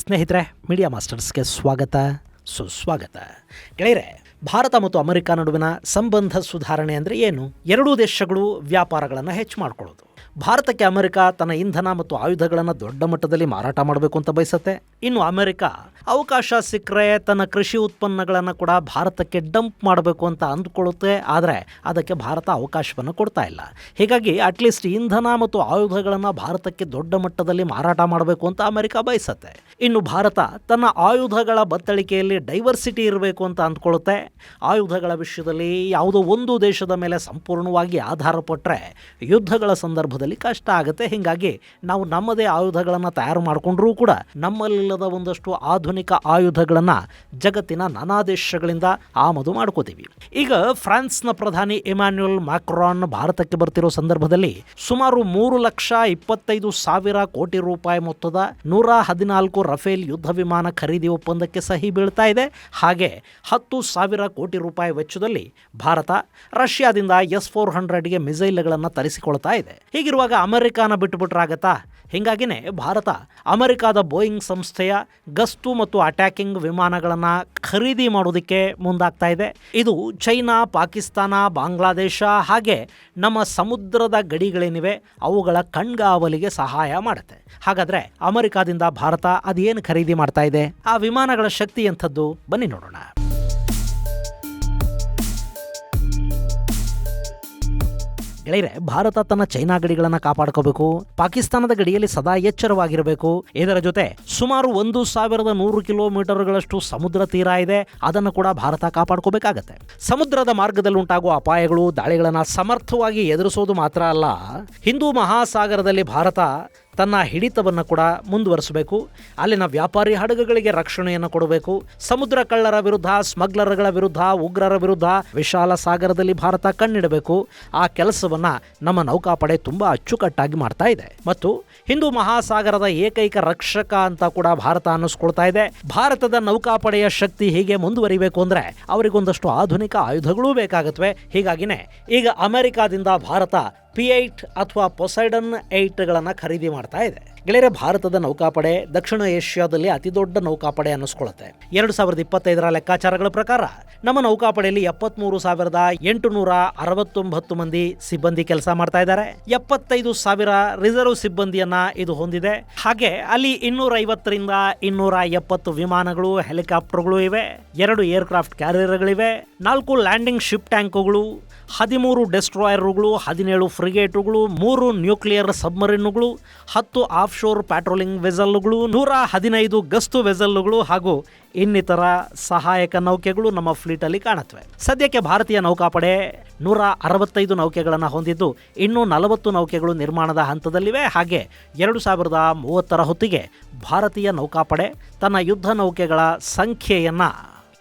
ಸ್ನೇಹಿತರೆ, ಮೀಡಿಯಾ ಮಾಸ್ಟರ್ಸ್ಗೆ ಸ್ವಾಗತ ಸುಸ್ವಾಗತ. ಗೆಳೆಯರೆ, ಭಾರತ ಮತ್ತು ಅಮೆರಿಕ ನಡುವಿನ ಸಂಬಂಧ ಸುಧಾರಣೆ ಅಂದರೆ ಏನು? ಎರಡೂ ದೇಶಗಳು ವ್ಯಾಪಾರಗಳನ್ನು ಹೆಚ್ಚು ಮಾಡಿಕೊಳ್ಳೋದು. ಭಾರತಕ್ಕೆ ಅಮೆರಿಕ ತನ್ನ ಇಂಧನ ಮತ್ತು ಆಯುಧಗಳನ್ನು ದೊಡ್ಡ ಮಟ್ಟದಲ್ಲಿ ಮಾರಾಟ ಮಾಡಬೇಕು ಅಂತ ಬಯಸುತ್ತೆ. ಇನ್ನು ಅಮೆರಿಕ ಅವಕಾಶ ಸಿಕ್ಕರೆ ತನ್ನ ಕೃಷಿ ಉತ್ಪನ್ನಗಳನ್ನು ಕೂಡ ಭಾರತಕ್ಕೆ ಡಂಪ್ ಮಾಡಬೇಕು ಅಂತ ಅಂದ್ಕೊಳ್ಳುತ್ತೆ. ಆದರೆ ಅದಕ್ಕೆ ಭಾರತ ಅವಕಾಶವನ್ನು ಕೊಡ್ತಾ ಇಲ್ಲ. ಹೀಗಾಗಿ ಅಟ್ಲೀಸ್ಟ್ ಇಂಧನ ಮತ್ತು ಆಯುಧಗಳನ್ನು ಭಾರತಕ್ಕೆ ದೊಡ್ಡ ಮಟ್ಟದಲ್ಲಿ ಮಾರಾಟ ಮಾಡಬೇಕು ಅಂತ ಅಮೆರಿಕ ಬಯಸುತ್ತೆ. ಇನ್ನು ಭಾರತ ತನ್ನ ಆಯುಧಗಳ ಬತ್ತಳಿಕೆಯಲ್ಲಿ ಡೈವರ್ಸಿಟಿ ಇರಬೇಕು ಅಂತ ಅಂದ್ಕೊಳ್ಳುತ್ತೆ. ಆಯುಧಗಳ ವಿಷಯದಲ್ಲಿ ಯಾವುದೋ ಒಂದು ದೇಶದ ಮೇಲೆ ಸಂಪೂರ್ಣವಾಗಿ ಆಧಾರ ಪಟ್ಟರೆ ಯುದ್ಧಗಳ ಸಂದರ್ಭದಲ್ಲಿ ಕಷ್ಟ ಆಗುತ್ತೆ. ಹೀಗಾಗಿ ನಾವು ನಮ್ಮದೇ ಆಯುಧಗಳನ್ನು ತಯಾರು ಮಾಡಿಕೊಂಡ್ರೂ ಕೂಡ ನಮ್ಮಲ್ಲಿಲ್ಲದ ಒಂದಷ್ಟು ಆಧುನಿಕ ಆಯುಧಗಳನ್ನು ಜಗತ್ತಿನ ನಾನಾ ದೇಶಗಳಿಂದ ಆಮದು ಮಾಡ್ಕೋತೀವಿ. ಈಗ ಫ್ರಾನ್ಸ್ನ ಪ್ರಧಾನಿ ಇಮ್ಯಾನ್ಯುಯಲ್ ಮ್ಯಾಕ್ರಾನ್ ಭಾರತಕ್ಕೆ ಬರ್ತಿರೋ ಸಂದರ್ಭದಲ್ಲಿ ಸುಮಾರು 3,25,000 ಕೋಟಿ ರೂಪಾಯಿ ಮೊತ್ತದ 114 ರಫೇಲ್ ಯುದ್ಧ ವಿಮಾನ ಖರೀದಿ ಒಪ್ಪಂದಕ್ಕೆ ಸಹಿ ಬೀಳ್ತಾ ಇದೆ. ಹಾಗೆ 10,000 ಕೋಟಿ ರೂಪಾಯಿ ವೆಚ್ಚದಲ್ಲಿ ಭಾರತ ರಷ್ಯಾದಿಂದ S-400ಗೆ ಮಿಸೈಲ್ಗಳನ್ನು ತರಿಸಿಕೊಳ್ತಾ ಇದೆ. ಹೀಗಿರುವಾಗ ಅಮೆರಿಕಾನ ಬಿಟ್ಟುಬಿಟ್ರಾಗತ್ತಾ? ಹೀಗಾಗಿನೇ ಭಾರತ ಅಮೆರಿಕಾದ ಬೋಯಿಂಗ್ ಸಂಸ್ಥೆಯ ಗಸ್ತು ಮತ್ತು ಅಟ್ಯಾಕಿಂಗ್ ವಿಮಾನಗಳನ್ನು ಖರೀದಿ ಮಾಡೋದಕ್ಕೆ ಮುಂದಾಗ್ತಾ ಇದೆ. ಇದು ಚೈನಾ, ಪಾಕಿಸ್ತಾನ, ಬಾಂಗ್ಲಾದೇಶ ಹಾಗೆ ನಮ್ಮ ಸಮುದ್ರದ ಗಡಿಗಳೇನಿವೆ ಅವುಗಳ ಕಣ್ಗಾವಲಿಗೆ ಸಹಾಯ ಮಾಡುತ್ತೆ. ಹಾಗಾದರೆ ಅಮೆರಿಕಾದಿಂದ ಭಾರತ ಅದೇನು ಖರೀದಿ ಮಾಡ್ತಾ ಇದೆ? ಆ ವಿಮಾನಗಳ ಶಕ್ತಿ ಎಂಥದ್ದು? ಬನ್ನಿ ನೋಡೋಣ. ಗೆಳೆಯರೆ, ಭಾರತ ತನ್ನ ಚೈನಾ ಗಡಿಗಳನ್ನು ಕಾಪಾಡ್ಕೋಬೇಕು. ಪಾಕಿಸ್ತಾನದ ಗಡಿಯಲ್ಲಿ ಸದಾ ಎಚ್ಚರವಾಗಿರಬೇಕು. ಇದರ ಜೊತೆ ಸುಮಾರು 1,100 ಕಿಲೋಮೀಟರ್ಗಳಷ್ಟು ಸಮುದ್ರ ತೀರ ಇದೆ. ಅದನ್ನು ಕೂಡ ಭಾರತ ಕಾಪಾಡ್ಕೋಬೇಕಾಗತ್ತೆ. ಸಮುದ್ರದ ಮಾರ್ಗದಲ್ಲಿ ಉಂಟಾಗುವ ಅಪಾಯಗಳು, ದಾಳಿಗಳನ್ನು ಸಮರ್ಥವಾಗಿ ಎದುರಿಸೋದು ಮಾತ್ರ ಅಲ್ಲ, ಹಿಂದೂ ಮಹಾಸಾಗರದಲ್ಲಿ ಭಾರತ ತನ್ನ ಹಿಡಿತವನ್ನು ಕೂಡ ಮುಂದುವರಿಸಬೇಕು. ಅಲ್ಲಿನ ವ್ಯಾಪಾರಿ ಹಡಗುಗಳಿಗೆ ರಕ್ಷಣೆಯನ್ನು ಕೊಡಬೇಕು. ಸಮುದ್ರ ಕಳ್ಳರ ವಿರುದ್ಧ, ಸ್ಮಗ್ಲರ್ಗಳ ವಿರುದ್ಧ, ಉಗ್ರರ ವಿರುದ್ಧ ವಿಶಾಲ ಸಾಗರದಲ್ಲಿ ಭಾರತ ಕಣ್ಣಿಡಬೇಕು. ಆ ಕೆಲಸವನ್ನು ನಮ್ಮ ನೌಕಾಪಡೆ ತುಂಬ ಅಚ್ಚುಕಟ್ಟಾಗಿ ಮಾಡ್ತಾ ಇದೆ ಮತ್ತು ಹಿಂದೂ ಮಹಾಸಾಗರದ ಏಕೈಕ ರಕ್ಷಕ ಅಂತ ಕೂಡ ಭಾರತ ಅನ್ನಿಸ್ಕೊಳ್ತಾ ಇದೆ. ಭಾರತದ ನೌಕಾಪಡೆಯ ಶಕ್ತಿ ಹೀಗೆ ಮುಂದುವರಿಬೇಕು ಅಂದರೆ ಅವರಿಗೊಂದಷ್ಟು ಆಧುನಿಕ ಆಯುಧಗಳೂ ಬೇಕಾಗುತ್ತವೆ. ಹೀಗಾಗಿನೇ ಈಗ ಅಮೆರಿಕಾದಿಂದ ಭಾರತ P-8 ಅಥವಾ ಪೊಸೈಡನ್ 8ಗಳನ್ನು ಖರೀದಿ ಮಾಡ್ತಾ ಇದೆ. ಗೆಳೆಯರೆ, ಭಾರತದ ನೌಕಾಪಡೆ ದಕ್ಷಿಣ ಏಷ್ಯಾದಲ್ಲಿ ಅತಿ ದೊಡ್ಡ ನೌಕಾಪಡೆ ಅನ್ನಿಸ್ಕೊಳ್ಳುತ್ತೆ. 2025ರ ಲೆಕ್ಕಾಚಾರಗಳ ಪ್ರಕಾರ ನಮ್ಮ ನೌಕಾಪಡೆಯಲ್ಲಿ 73,869 ಮಂದಿ ಸಿಬ್ಬಂದಿ ಕೆಲಸ ಮಾಡ್ತಾ ಇದ್ದಾರೆ. 75,000 ರಿಸರ್ವ್ ಸಿಬ್ಬಂದಿಯನ್ನ ಇದು ಹೊಂದಿದೆ. ಹಾಗೆ ಅಲ್ಲಿ 250ರಿಂದ 270 ವಿಮಾನಗಳು, ಹೆಲಿಕಾಪ್ಟರ್ಗಳು ಇವೆ, 2 ಏರ್ಕ್ರಾಫ್ಟ್ ಕ್ಯಾರಿಯರ್ಗಳಿವೆ, 4 ಲ್ಯಾಂಡಿಂಗ್ ಶಿಪ್ ಟ್ಯಾಂಕುಗಳು, 13 ಡೆಸ್ಟ್ರಾಯರ್ಗಳು, 17 ಫ್ರಿಗೇಟುಗಳು, 3 ನ್ಯೂಕ್ಲಿಯರ್ ಸಬ್ಮರೀನುಗಳು, 10 ಆಫ್ಶೋರ್ ಪ್ಯಾಟ್ರೋಲಿಂಗ್ ವೆಸಲ್ಗಳು, 115 ಗಸ್ತು ವೆಸಲ್ಗಳು ಹಾಗೂ ಇನ್ನಿತರ ಸಹಾಯಕ ನೌಕೆಗಳು ನಮ್ಮ ಫ್ಲೀಟಲ್ಲಿ ಕಾಣುತ್ತವೆ. ಸದ್ಯಕ್ಕೆ ಭಾರತೀಯ ನೌಕಾಪಡೆ 165 ನೌಕೆಗಳನ್ನು ಹೊಂದಿದ್ದು ಇನ್ನೂ 40 ನೌಕೆಗಳು ನಿರ್ಮಾಣದ ಹಂತದಲ್ಲಿವೆ. ಹಾಗೆ 2030ರ ಹೊತ್ತಿಗೆ ಭಾರತೀಯ ನೌಕಾಪಡೆ ತನ್ನ ಯುದ್ಧ ನೌಕೆಗಳ ಸಂಖ್ಯೆಯನ್ನು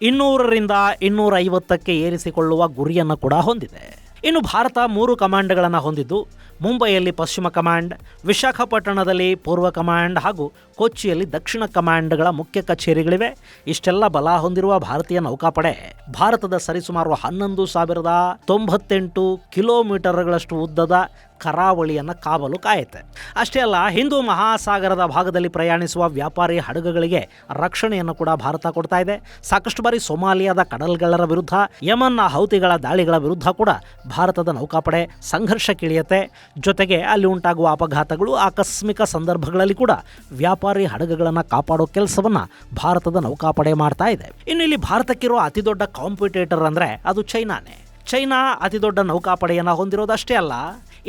200ರಿಂದ 250ಕ್ಕೆ ಏರಿಸಿಕೊಳ್ಳುವ ಗುರಿಯನ್ನು ಕೂಡ ಹೊಂದಿದೆ. ಇನ್ನು ಭಾರತ 3 ಕಮಾಂಡ್ಗಳನ್ನು ಹೊಂದಿದ್ದು ಮುಂಬೈಯಲ್ಲಿ ಪಶ್ಚಿಮ ಕಮಾಂಡ್, ವಿಶಾಖಪಟ್ಟಣದಲ್ಲಿ ಪೂರ್ವ ಕಮಾಂಡ್ ಹಾಗೂ ಕೊಚ್ಚಿಯಲ್ಲಿ ದಕ್ಷಿಣ ಕಮಾಂಡ್ಗಳ ಮುಖ್ಯ ಕಚೇರಿಗಳಿವೆ. ಇಷ್ಟೆಲ್ಲ ಬಲ ಹೊಂದಿರುವ ಭಾರತೀಯ ನೌಕಾಪಡೆ ಭಾರತದ ಸರಿಸುಮಾರು 11,098 ಕಿಲೋಮೀಟರ್ಗಳಷ್ಟು ಉದ್ದದ ಕರಾವಳಿಯನ್ನು ಕಾವಲು ಕಾಯುತ್ತೆ. ಅಷ್ಟೇ ಅಲ್ಲ, ಹಿಂದೂ ಮಹಾಸಾಗರದ ಭಾಗದಲ್ಲಿ ಪ್ರಯಾಣಿಸುವ ವ್ಯಾಪಾರಿ ಹಡಗುಗಳಿಗೆ ರಕ್ಷಣೆಯನ್ನು ಕೂಡ ಭಾರತ ಕೊಡ್ತಾ ಇದೆ. ಸಾಕಷ್ಟು ಬಾರಿ ಸೊಮಾಲಿಯಾದ ಕಡಲ್ಗಳ್ಳರ ವಿರುದ್ಧ, ಯಮನ್ನ ಹೌತಿಗಳ ದಾಳಿಗಳ ವಿರುದ್ಧ ಕೂಡ ಭಾರತದ ನೌಕಾಪಡೆ ಸಂಘರ್ಷಕ್ಕಿಳಿಯುತ್ತೆ. ಜೊತೆಗೆ ಅಲ್ಲಿ ಉಂಟಾಗುವ ಅಪಘಾತಗಳು, ಆಕಸ್ಮಿಕ ಸಂದರ್ಭಗಳಲ್ಲಿ ಕೂಡ ವ್ಯಾಪಾರಿ ಹಡಗುಗಳನ್ನು ಕಾಪಾಡೋ ಕೆಲಸವನ್ನು ಭಾರತದ ನೌಕಾಪಡೆ ಮಾಡ್ತಾ ಇದೆ. ಇನ್ನು ಇಲ್ಲಿ ಭಾರತಕ್ಕಿರೋ ಅತಿ ದೊಡ್ಡ ಕಾಂಪಿಟೇಟರ್ ಅಂದರೆ ಅದು ಚೈನಾನೇ. ಚೈನಾ ಅತಿ ದೊಡ್ಡ ನೌಕಾಪಡೆಯನ್ನು ಹೊಂದಿರೋದಷ್ಟೇ ಅಲ್ಲ,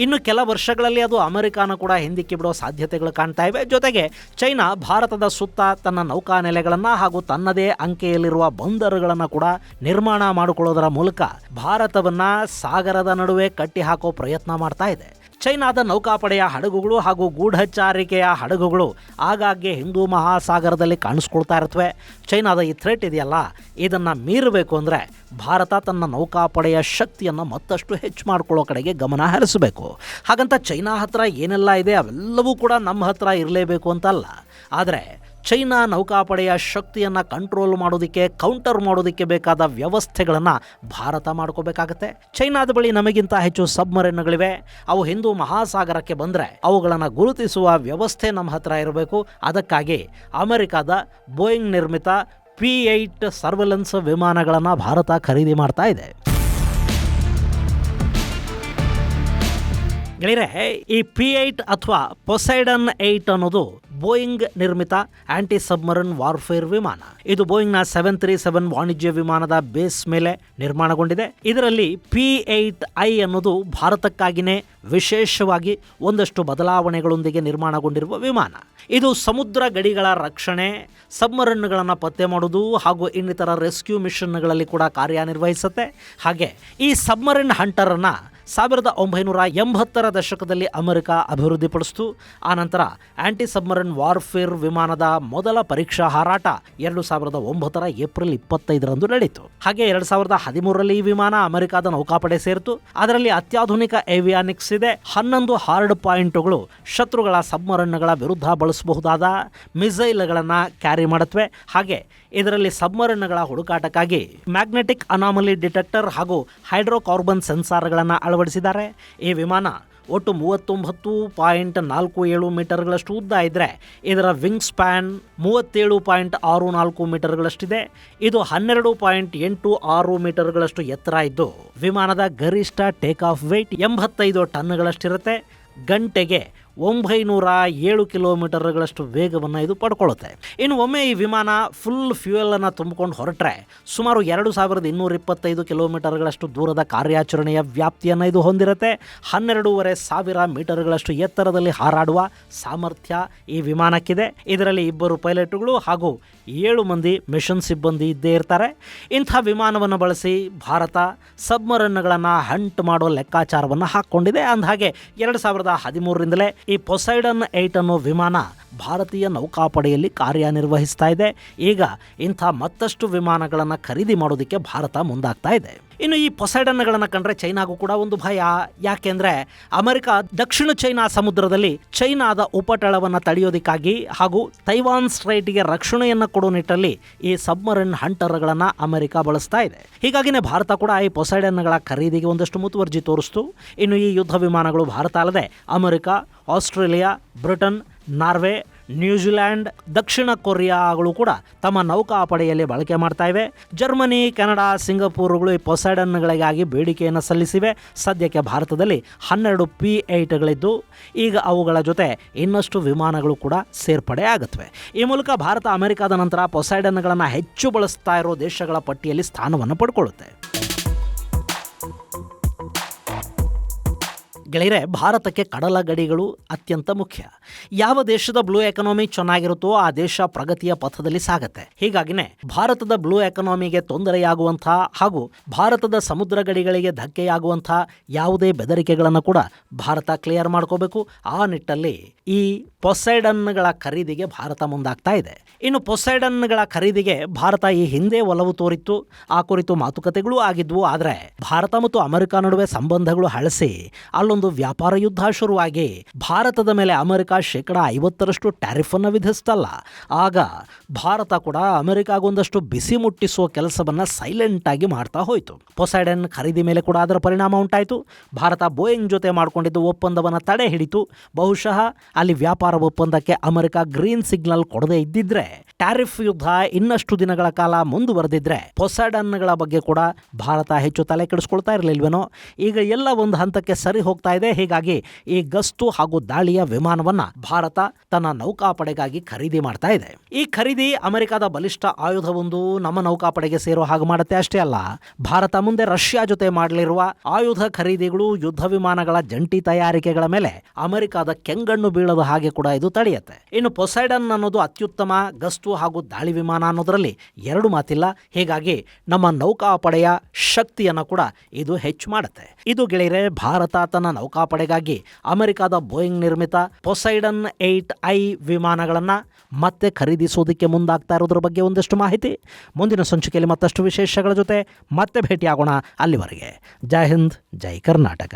ಇನ್ನು ಕೆಲ ವರ್ಷಗಳಲ್ಲಿ ಅದು ಅಮೆರಿಕಾನ ಕೂಡ ಹಿಂದಿಕ್ಕಿ ಬಿಡೋ ಸಾಧ್ಯತೆಗಳು ಕಾಣ್ತಾ ಇವೆ. ಜೊತೆಗೆ ಚೈನಾ ಭಾರತದ ಸುತ್ತ ತನ್ನ ನೌಕಾನೆಲೆಗಳನ್ನು ಹಾಗೂ ತನ್ನದೇ ಅಂಕೆಯಲ್ಲಿರುವ ಬಂದರುಗಳನ್ನು ಕೂಡ ನಿರ್ಮಾಣ ಮಾಡಿಕೊಳ್ಳೋದರ ಮೂಲಕ ಭಾರತವನ್ನು ಸಾಗರದ ನಡುವೆ ಕಟ್ಟಿ ಹಾಕೋ ಪ್ರಯತ್ನ ಮಾಡ್ತಾ ಇದೆ. ಚೈನಾದ ನೌಕಾಪಡೆಯ ಹಡಗುಗಳು ಹಾಗೂ ಗೂಢಚಾರಿಕೆಯ ಹಡಗುಗಳು ಆಗಾಗ್ಗೆ ಹಿಂದೂ ಮಹಾಸಾಗರದಲ್ಲಿ ಕಾಣಿಸ್ಕೊಳ್ತಾ ಇರ್ತವೆ. ಚೈನಾದ ಈ ಥ್ರೆಟ್ ಇದೆಯಲ್ಲ, ಇದನ್ನು ಮೀರಬೇಕು ಅಂದರೆ ಭಾರತ ತನ್ನ ನೌಕಾಪಡೆಯ ಶಕ್ತಿಯನ್ನು ಮತ್ತಷ್ಟು ಹೆಚ್ಚು ಮಾಡ್ಕೊಳ್ಳೋ ಕಡೆಗೆ ಗಮನ ಹರಿಸಬೇಕು. ಹಾಗಂತ ಚೈನಾ ಹತ್ರ ಏನೆಲ್ಲ ಇದೆ ಅವೆಲ್ಲವೂ ಕೂಡ ನಮ್ಮ ಹತ್ರ ಇರಲೇಬೇಕು ಅಂತಲ್ಲ. ಆದರೆ ಚೈನಾ ನೌಕಾಪಡೆಯ ಶಕ್ತಿಯನ್ನು ಕಂಟ್ರೋಲ್ ಮಾಡೋದಕ್ಕೆ, ಕೌಂಟರ್ ಮಾಡೋದಕ್ಕೆ ಬೇಕಾದ ವ್ಯವಸ್ಥೆಗಳನ್ನು ಭಾರತ ಮಾಡ್ಕೋಬೇಕಾಗತ್ತೆ. ಚೈನಾದ ಬಳಿ ನಮಗಿಂತ ಹೆಚ್ಚು ಸಬ್ಮರೀನ್ಗಳಿವೆ. ಅವು ಹಿಂದೂ ಮಹಾಸಾಗರಕ್ಕೆ ಬಂದರೆ ಅವುಗಳನ್ನು ಗುರುತಿಸುವ ವ್ಯವಸ್ಥೆ ನಮ್ಮ ಹತ್ರ ಇರಬೇಕು. ಅದಕ್ಕಾಗಿ ಅಮೆರಿಕದ ಬೋಯಿಂಗ್ ನಿರ್ಮಿತ P-8 ಸರ್ವೆಲೆನ್ಸ್ ವಿಮಾನಗಳನ್ನು ಭಾರತ ಖರೀದಿ ಮಾಡ್ತಾ ಇದೆ. ಗೆಳೆಯರೆ, ಈ P-8 ಅಥವಾ ಪೊಸೈಡನ್ 8 ಅನ್ನೋದು ಬೋಯಿಂಗ್ ನಿರ್ಮಿತ ಆಂಟಿ ಸಬ್ಮರಿನ್ ವಾರ್ಫೇರ್ ವಿಮಾನ. ಇದು ಬೋಯಿಂಗ್ನ 737 ವಾಣಿಜ್ಯ ವಿಮಾನದ ಬೇಸ್ ಮೇಲೆ ನಿರ್ಮಾಣಗೊಂಡಿದೆ. ಇದರಲ್ಲಿ P-8I ಅನ್ನೋದು ಭಾರತಕ್ಕಾಗಿಯೇ ವಿಶೇಷವಾಗಿ ಒಂದಷ್ಟು ಬದಲಾವಣೆಗಳೊಂದಿಗೆ ನಿರ್ಮಾಣಗೊಂಡಿರುವ ವಿಮಾನ. ಇದು ಸಮುದ್ರ ಗಡಿಗಳ ರಕ್ಷಣೆ, ಸಬ್ಮರಿನ್ಗಳನ್ನು ಪತ್ತೆ ಮಾಡೋದು ಹಾಗೂ ಇನ್ನಿತರ ರೆಸ್ಕ್ಯೂ ಮಿಷನ್ಗಳಲ್ಲಿ ಕೂಡ ಕಾರ್ಯನಿರ್ವಹಿಸುತ್ತೆ. ಹಾಗೆ ಈ ಸಬ್ಮರಿನ್ ಹಂಟರನ್ನು 1980ರ ದಶಕದಲ್ಲಿ ಅಮೆರಿಕ ಅಭಿವೃದ್ಧಿಪಡಿಸಿತು. ಆನಂತರ ಆಂಟಿ ಸಬ್ಮರಿನ್ ವಾರ್ಫೇರ್ ವಿಮಾನದ ಮೊದಲ ಪರೀಕ್ಷಾ ಹಾರಾಟ 2009ರ ಏಪ್ರಿಲ್ 25ರಂದು ನಡೆಯಿತು. ಹಾಗೆ 2013ರಲ್ಲಿ ಈ ವಿಮಾನ ಅಮೆರಿಕದ ನೌಕಾಪಡೆ ಸೇರಿತು. ಅದರಲ್ಲಿ ಅತ್ಯಾಧುನಿಕ ಏವಿಯಾನಿಕ್ಸ್ ಇದೆ. 11 ಹಾರ್ಡ್ ಪಾಯಿಂಟ್ಗಳು ಶತ್ರುಗಳ ಸಬ್ಮರಿನ್ಗಳ ವಿರುದ್ಧ ಬಳಸಬಹುದಾದ ಮಿಸೈಲ್ಗಳನ್ನು ಕ್ಯಾರಿ ಮಾಡುತ್ತವೆ. ಹಾಗೆ ಇದರಲ್ಲಿ ಸಬ್ಮರಿನ್ಗಳ ಹುಡುಕಾಟಕ್ಕಾಗಿ ಮ್ಯಾಗ್ನೆಟಿಕ್ ಅನಾಮಲಿ ಡಿಟೆಕ್ಟರ್ ಹಾಗೂ ಹೈಡ್ರೋಕಾರ್ಬನ್ ಸೆನ್ಸಾರ್ಗಳನ್ನು ಅಳವಡಿಸಿದ್ದಾರೆ. ಈ ವಿಮಾನ ಒಟ್ಟು 39.47 ಮೀಟರ್ಗಳಷ್ಟು ಉದ್ದ ಇದ್ದರೆ ಇದರ ವಿಂಗ್ ಸ್ಪ್ಯಾನ್ 37.64 ಮೀಟರ್ಗಳಷ್ಟಿದೆ. ಇದು 12.86 ಮೀಟರ್ಗಳಷ್ಟು ಎತ್ತರ ಇದ್ದು ವಿಮಾನದ ಗರಿಷ್ಠ ಟೇಕ್ ಆಫ್ ವೇಟ್ 85 ಟನ್ಗಳಷ್ಟಿರುತ್ತೆ. ಗಂಟೆಗೆ 907 ಕಿಲೋಮೀಟರ್ಗಳಷ್ಟು ವೇಗವನ್ನು ಇದು ಪಡ್ಕೊಳ್ಳುತ್ತೆ. ಇನ್ನು ಒಮ್ಮೆ ಈ ವಿಮಾನ ಫುಲ್ ಫ್ಯೂಯಲನ್ನು ತುಂಬಿಕೊಂಡು ಹೊರಟ್ರೆ ಸುಮಾರು 2225 ಕಿಲೋಮೀಟರ್ಗಳಷ್ಟು ದೂರದ ಕಾರ್ಯಾಚರಣೆಯ ವ್ಯಾಪ್ತಿಯನ್ನು ಇದು ಹೊಂದಿರುತ್ತೆ. 12,500 ಮೀಟರ್ಗಳಷ್ಟು ಎತ್ತರದಲ್ಲಿ ಹಾರಾಡುವ ಸಾಮರ್ಥ್ಯ ಈ ವಿಮಾನಕ್ಕಿದೆ. ಇದರಲ್ಲಿ 2 ಪೈಲಟ್ಗಳು ಹಾಗೂ 7 ಮಂದಿ ಮಿಷನ್ ಸಿಬ್ಬಂದಿ ಇದ್ದೇ ಇರ್ತಾರೆ. ಇಂಥ ವಿಮಾನವನ್ನು ಬಳಸಿ ಭಾರತ ಸಬ್ಮರಿನ್ಗಳನ್ನು ಹಂಟ್ ಮಾಡೋ ಲೆಕ್ಕಾಚಾರವನ್ನು ಹಾಕ್ಕೊಂಡಿದೆ. ಅಂದಹಾಗೆ 2013ರಿಂದಲೇ ಈ ಪೊಸೈಡನ್ 8 ಅನ್ನೋ ವಿಮಾನ ಭಾರತೀಯ ನೌಕಾಪಡೆಯಲ್ಲಿ ಕಾರ್ಯನಿರ್ವಹಿಸ್ತಾ ಇದೆ. ಈಗ ಇಂಥ ಮತ್ತಷ್ಟು ವಿಮಾನಗಳನ್ನು ಖರೀದಿ ಮಾಡೋದಕ್ಕೆ ಭಾರತ ಮುಂದಾಗ್ತಾ ಇದೆ. ಇನ್ನು ಈ ಪೊಸೈಡನ್ಗಳನ್ನು ಕಂಡ್ರೆ ಚೈನಾಗೂ ಕೂಡ ಒಂದು ಭಯ. ಯಾಕೆಂದ್ರೆ ಅಮೆರಿಕ ದಕ್ಷಿಣ ಚೈನಾ ಸಮುದ್ರದಲ್ಲಿ ಚೈನಾದ ಉಪಟಳವನ್ನು ತಡೆಯೋದಕ್ಕಾಗಿ ಹಾಗೂ ತೈವಾನ್ ಸ್ಟ್ರೈಟ್ಗೆ ರಕ್ಷಣೆಯನ್ನು ಕೊಡೋ ನಿಟ್ಟಲ್ಲಿ ಈ ಸಬ್ಮರಿನ್ ಹಂಟರ್ಗಳನ್ನು ಅಮೆರಿಕ ಬಳಸ್ತಾ ಇದೆ. ಹೀಗಾಗಿನೇ ಭಾರತ ಕೂಡ ಈ ಪೊಸೈಡನ್ಗಳ ಖರೀದಿಗೆ ಒಂದಷ್ಟು ಮುತುವರ್ಜಿ ತೋರಿಸ್ತು. ಇನ್ನು ಈ ಯುದ್ಧ ವಿಮಾನಗಳು ಭಾರತ ಅಲ್ಲದೆ America, Australia, Britain, Norway, New Zealand, ದಕ್ಷಿಣ ಕೊರಿಯಾಗಳು ಕೂಡ ತಮ್ಮ ನೌಕಾಪಡೆಯಲ್ಲಿ ಬಳಕೆ ಮಾಡ್ತಾ ಇವೆ. ಜರ್ಮನಿ, ಕೆನಡಾ, ಸಿಂಗಪೂರ್ಗಳು ಈ ಪೊಸೈಡನ್ಗಳಿಗಾಗಿ ಬೇಡಿಕೆಯನ್ನು ಸಲ್ಲಿಸಿವೆ. ಸದ್ಯಕ್ಕೆ ಭಾರತದಲ್ಲಿ 12 P-8ಗಳಿದ್ದು ಈಗ ಅವುಗಳ ಜೊತೆ ಇನ್ನಷ್ಟು ವಿಮಾನಗಳು ಕೂಡ ಸೇರ್ಪಡೆ ಆಗುತ್ತವೆ. ಈ ಮೂಲಕ ಭಾರತ ಅಮೆರಿಕದ ನಂತರ ಪೊಸೈಡನ್ಗಳನ್ನು ಹೆಚ್ಚು ಬಳಸ್ತಾ ಇರೋ ದೇಶಗಳ ಪಟ್ಟಿಯಲ್ಲಿ ಸ್ಥಾನವನ್ನು ಪಡ್ಕೊಳ್ಳುತ್ತೆ. ಗೆಳೆಯರೆ, ಭಾರತಕ್ಕೆ ಕಡಲ ಗಡಿಗಳು ಅತ್ಯಂತ ಮುಖ್ಯ. ಯಾವ ದೇಶದ ಬ್ಲೂ ಎಕಾನಮಿ ಚೆನ್ನಾಗಿರುತ್ತೋ ಆ ದೇಶ ಪ್ರಗತಿಯ ಪಥದಲ್ಲಿ ಸಾಗತ್ತೆ. ಹೀಗಾಗಿನೇ ಭಾರತದ ಬ್ಲೂ ಎಕಾನಮಿಗೆ ತೊಂದರೆಯಾಗುವಂಥ ಹಾಗೂ ಭಾರತದ ಸಮುದ್ರ ಗಡಿಗಳಿಗೆ ಧಕ್ಕೆಯಾಗುವಂಥ ಯಾವುದೇ ಬೆದರಿಕೆಗಳನ್ನು ಕೂಡ ಭಾರತ ಕ್ಲಿಯರ್ ಮಾಡ್ಕೋಬೇಕು. ಆ ನಿಟ್ಟಲ್ಲಿ ಈ ಪೊಸೈಡನ್ಗಳ ಖರೀದಿಗೆ ಭಾರತ ಮುಂದಾಗ್ತಾ ಇದೆ. ಇನ್ನು ಪೊಸೈಡನ್ಗಳ ಖರೀದಿಗೆ ಭಾರತ ಈ ಹಿಂದೆ ಒಲವು ತೋರಿತ್ತು. ಆ ಕುರಿತು ಮಾತುಕತೆಗಳೂ ಆಗಿದ್ವು. ಆದರೆ ಭಾರತ ಮತ್ತು ಅಮೆರಿಕ ನಡುವೆ ಸಂಬಂಧಗಳು ಹಳಸಿ ಅಲ್ಲೊಂದು ವ್ಯಾಪಾರ ಯುದ್ಧ ಶುರುವಾಗಿ ಭಾರತದ ಮೇಲೆ ಅಮೆರಿಕ 50% ಟ್ಯಾರಿಫ್ ಅನ್ನು ವಿಧಿಸ್ತಲ್ಲ. ಆಗ ಭಾರತ ಕೂಡ ಅಮೆರಿಕಾಗೊಂದಷ್ಟು ಬಿಸಿ ಮುಟ್ಟಿಸುವ ಕೆಲಸವನ್ನ ಸೈಲೆಂಟ್ ಆಗಿ ಮಾಡ್ತಾ ಹೋಯಿತು. ಪೊಸೈಡನ್ ಖರೀದಿ ಮೇಲೆ ಕೂಡ ಅದರ ಪರಿಣಾಮ ಉಂಟಾಯಿತು. ಭಾರತ ಬೋಯಿಂಗ್ ಜೊತೆ ಮಾಡಿಕೊಂಡಿದ್ದು ಒಪ್ಪಂದವನ್ನು ತಡೆ ಹಿಡಿತು. ಬಹುಶಃ ಅಲ್ಲಿ ವ್ಯಾಪಾರ ಒಪ್ಪಂದಕ್ಕೆ ಅಮೆರಿಕ ಗ್ರೀನ್ ಸಿಗ್ನಲ್ ಕೊಡದೇ ಇದ್ದಿದ್ರೆ, ಟ್ಯಾರಿಫ್ ಯುದ್ಧ ಇನ್ನಷ್ಟು ದಿನಗಳ ಕಾಲ ಮುಂದುವರೆದಿದ್ರೆ ಪೊಸೈಡನ್ಗಳ ಬಗ್ಗೆ ಕೂಡ ಭಾರತ ಹೆಚ್ಚು ತಲೆ ಕೆಡಿಸ್ಕೊಳ್ತಾ ಇರಲಿಲ್ವೇನೋ. ಈಗ ಎಲ್ಲ ಒಂದು ಹಂತಕ್ಕೆ ಸರಿ ಹೋಗ್ತಾ ಇದೆ. ಹೀಗಾಗಿ ಈ ಗಸ್ತು ಹಾಗೂ ದಾಳಿಯ ವಿಮಾನವನ್ನ ಭಾರತ ತನ್ನ ನೌಕಾಪಡೆಗಾಗಿ ಖರೀದಿ ಮಾಡ್ತಾ ಇದೆ. ಈ ಖರೀದಿ ಅಮೆರಿಕದ ಬಲಿಷ್ಠ ಆಯುಧವೊಂದು ನಮ್ಮ ನೌಕಾಪಡೆಗೆ ಸೇರೋ ಹಾಗೆ ಮಾಡುತ್ತೆ. ಅಷ್ಟೇ ಅಲ್ಲ, ಭಾರತ ಮುಂದೆ ರಷ್ಯಾ ಜೊತೆ ಮಾಡಲಿರುವ ಆಯುಧ ಖರೀದಿಗಳು, ಯುದ್ಧ ವಿಮಾನಗಳ ಜಂಟಿ ತಯಾರಿಕೆಗಳ ಮೇಲೆ ಅಮೆರಿಕದ ಕೆಂಗಣ್ಣು ಬೀಳದ ಹಾಗೆ ಕೂಡ ಇದು ತಡೆಯುತ್ತೆ. ಇನ್ನು ಪೊಸೈಡನ್ ಅನ್ನೋದು ಅತ್ಯುತ್ತಮ ಗಸ್ತು ಹಾಗೂ ದಾಳಿ ವಿಮಾನ ಅನ್ನೋದರಲ್ಲಿ ಎರಡು ಮಾತಿಲ್ಲ. ಹೀಗಾಗಿ ನಮ್ಮ ನೌಕಾಪಡೆಯ ಶಕ್ತಿಯನ್ನು ಕೂಡ ಇದು ಹೆಚ್ಚು ಮಾಡುತ್ತೆ. ಇದು ಗೆಳೆಯರೆ, ಭಾರತ ತನ್ನ ನೌಕಾಪಡೆಗಾಗಿ ಅಮೆರಿಕದ ಬೋಯಿಂಗ್ ನಿರ್ಮಿತ ಪೊಸೈಡನ್ 8I ವಿಮಾನಗಳನ್ನು ಮತ್ತೆ ಖರೀದಿಸೋದಕ್ಕೆ ಮುಂದಾಗ್ತಾ ಇರೋದ್ರ ಬಗ್ಗೆ ಒಂದಷ್ಟು ಮಾಹಿತಿ. ಮುಂದಿನ ಸಂಚಿಕೆಯಲ್ಲಿ ಮತ್ತಷ್ಟು ವಿಶೇಷಗಳ ಜೊತೆ ಮತ್ತೆ ಭೇಟಿಯಾಗೋಣ. ಅಲ್ಲಿವರೆಗೆ ಜೈ ಹಿಂದ್, ಜೈ ಕರ್ನಾಟಕ.